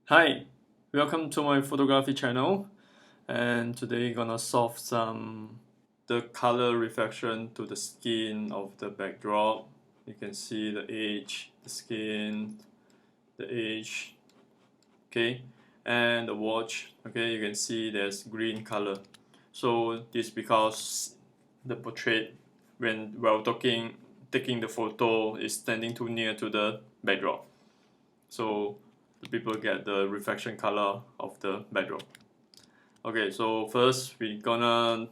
Hi, welcome to my photography channel, and today gonna solve some the color reflection to the skin of the backdrop. You can see the edge, the skin, the edge, okay, and the watch. Okay, you can see there's green color. So this because the portrait when while taking the photo is standing too near to the backdrop. So the people get the reflection color of the backdrop. Okay, so first we gonna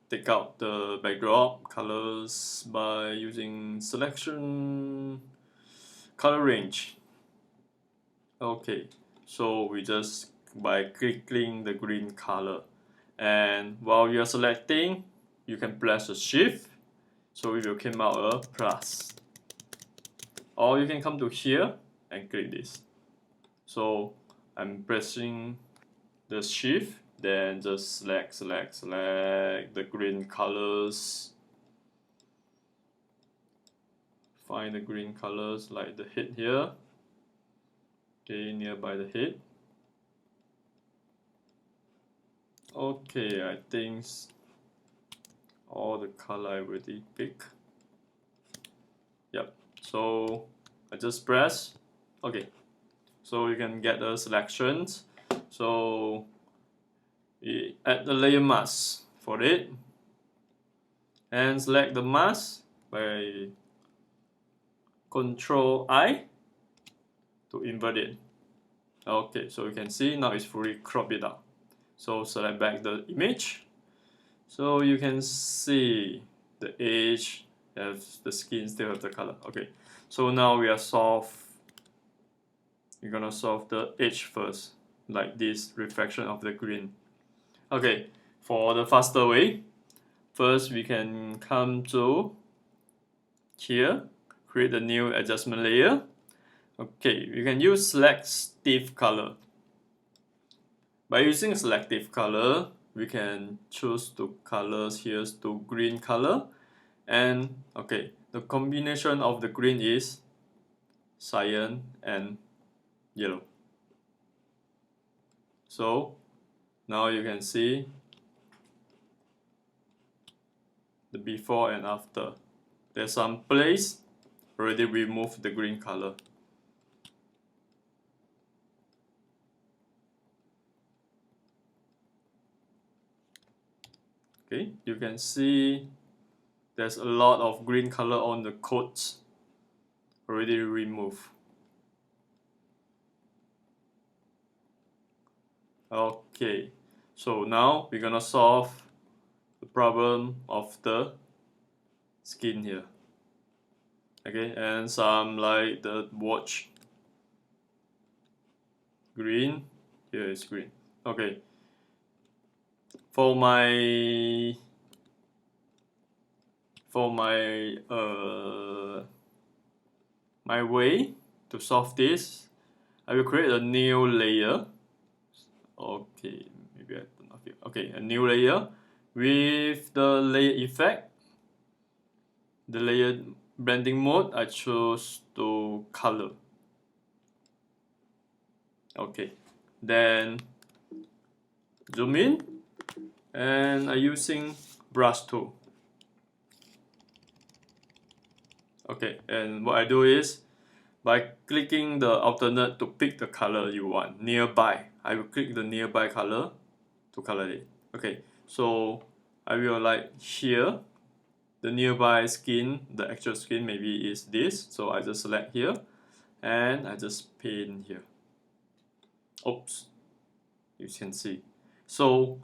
take out the backdrop colors by using selection color range. Okay, so we just by clicking the green color, and while you're selecting you can press the shift, so it will come out a plus, or you can come to here and click this. So I'm pressing the shift, then just select the green colors. Find the green colors like the head here. Okay, nearby the head. Okay, I think all the color I already pick. Yep. So I just press. Okay. So you can get the selections. So we add the layer mask for it, and select the mask by Control I to invert it. Okay, so you can see now it's fully cropped it out. So select back the image. So you can see the edge have the skin still have the color. Okay, so now we are we're gonna solve the edge first, like this reflection of the green. Okay, for the faster way, first we can come to here, create a new adjustment layer. Okay, we can use selective color. By using selective color, we can choose the colors here to green color, and okay, the combination of the green is cyan and yellow. So now you can see the before and after. There's some place already removed the green color. Okay, you can see there's a lot of green color on the coats already removed. Okay, so now we're gonna solve the problem of the skin here. Okay, and some like the watch green, here is green. Okay, for my for my my way to solve this, I will create a new layer. Okay, maybe I turn off here. Okay, a new layer with the layer effect. The layer blending mode, I choose to color. Okay, then zoom in, and I'm using brush tool. Okay, and what I do is by clicking the alternate to pick the color you want nearby, I will click the nearby color to color it. Okay, so I will like here the nearby skin, the actual skin maybe is this, so I just select here and I just paint here. Oops, you can see. So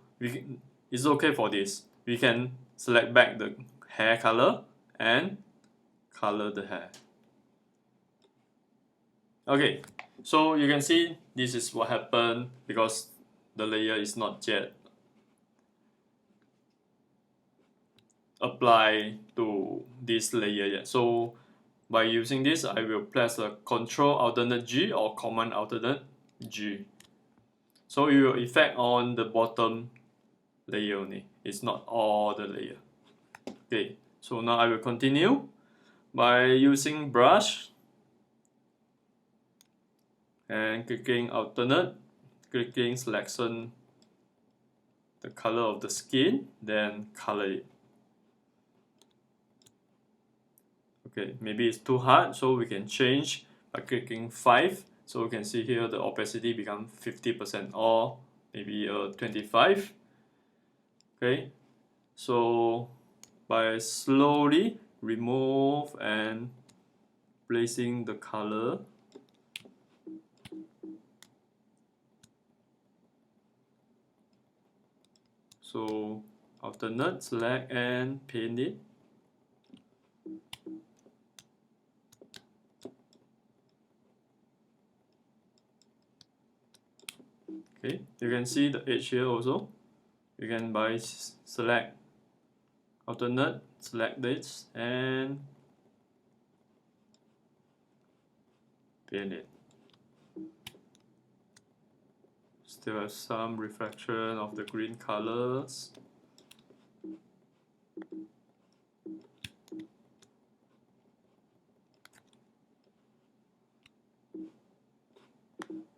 it's okay for this. We can select back the hair color and color the hair. Okay, so you can see this is what happened because the layer is not yet applied to this layer yet. So by using this, I will press a Control Alternate G or Command Alternate G. So it will effect on the bottom layer only. It's not all the layer. Okay, so now I will continue by using brush. and clicking alternate, clicking selection the color of the skin, then color it. Okay, maybe it's too hard, so we can change by clicking 5. So we can see here the opacity become 50% or maybe 25. Okay, so by slowly remove and placing the color, so alternate, select and paint it. Okay, you can see the edge here also. You can by select alternate, select this and paint it. Still have some reflection of the green colors.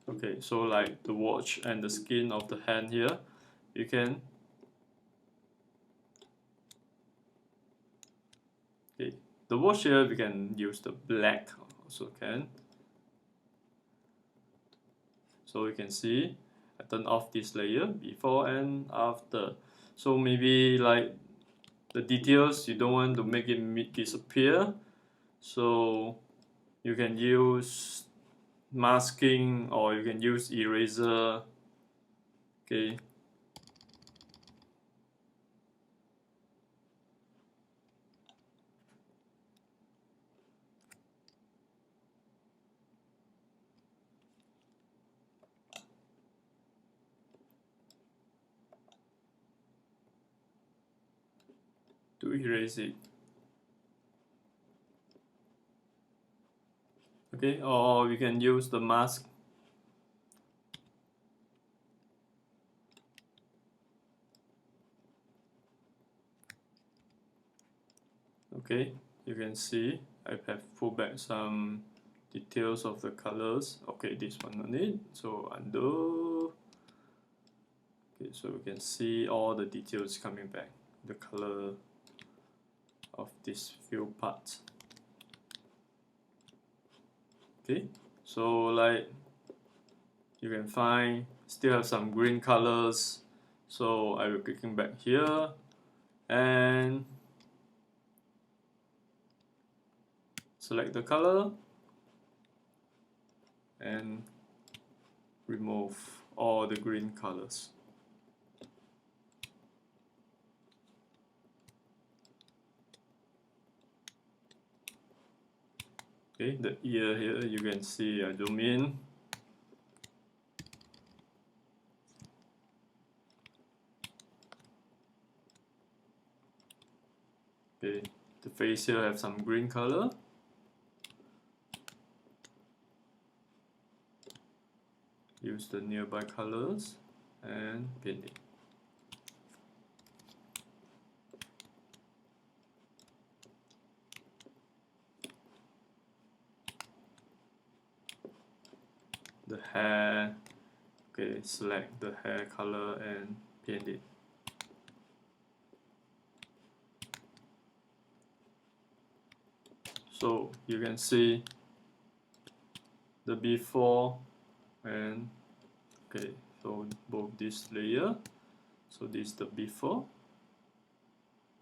Okay, so like the watch and the skin of the hand here, you can the watch here we can use the black also can. So you can see I turn off this layer before and after. So maybe like the details you don't want to make it disappear, so you can use masking or you can use eraser. Okay, to erase it. Okay, or we can use the mask. Okay, you can see I have pulled back some details of the colors. Okay, this one on it, so undo. Okay, so we can see all the details coming back, the color of these few parts. Okay, so like you can find still have some green colors, so I will clicking back here and select the color and remove all the green colors. Okay, the ear here you can see I zoom in. Okay, the face here have some green color. Use the nearby colors and paint it. The hair, okay, select the hair color and paint it. So you can see the before and okay, so both this layer, so this is the before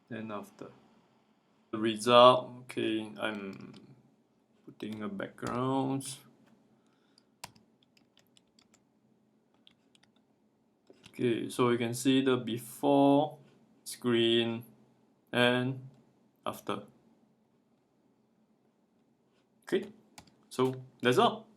and after. The result, okay, I'm putting a background. Okay, so you can see the before screen and after. Okay, so that's all.